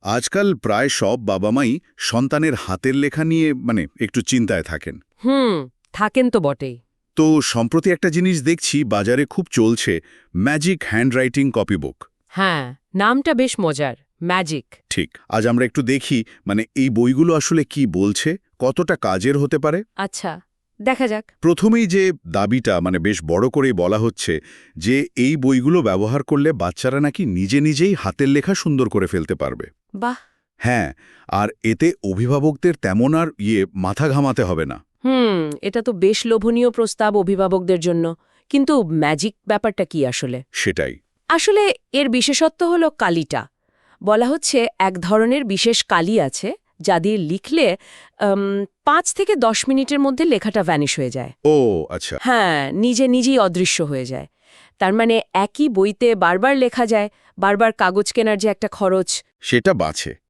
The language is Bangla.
আজকাল প্রায় সব বাবা মাই সন্তানের হাতের লেখা নিয়ে একটু চিন্তায় থাকেন। হুম, থাকেন তো বটেই। তো সম্প্রতি একটা জিনিস দেখছি বাজারে খুব চলছে, ম্যাজিক হ্যান্ডরাইটিং কপিবুক। হ্যাঁ, নামটা বেশ মজার, ম্যাজিক। ঠিক, আজ আমরা একটু দেখি এই বইগুলো আসলে কি বলছে, কতটা কাজের হতে পারে। আচ্ছা, দেখা যাক। প্রথমেই যে দাবিটা বেশ বড় করেই বলা হচ্ছে যে এই বইগুলো ব্যবহার করলে বাচ্চারা নাকি নিজে নিজেই হাতের লেখা সুন্দর করে ফেলতে পারবে। বাহ। হ্যাঁ, আর এতে অভিভাবকদের তেমন আর মাথা ঘামাতে হবে না। এটা তো বেশ লোভনীয় প্রস্তাব অভিভাবকদের জন্য। কিন্তু ম্যাজিক ব্যাপারটা কি আসলে? সেটাই। আসলে এর বিশেষত্ব হলো কালিটা। বলা হচ্ছে এক ধরনের বিশেষ কালি আছে যা দিয়ে লিখলে ৫ থেকে ১০ মিনিটের মধ্যে লেখাটা ভ্যানিশ হয়ে যায়। ও আচ্ছা। হ্যাঁ, নিজে নিজেই অদৃশ্য হয়ে যায়। তার মানে একই বইতে বারবার লেখা যায়, বারবার কাগজ কেনার যে একটা খরচ। সেটা বাঁচে।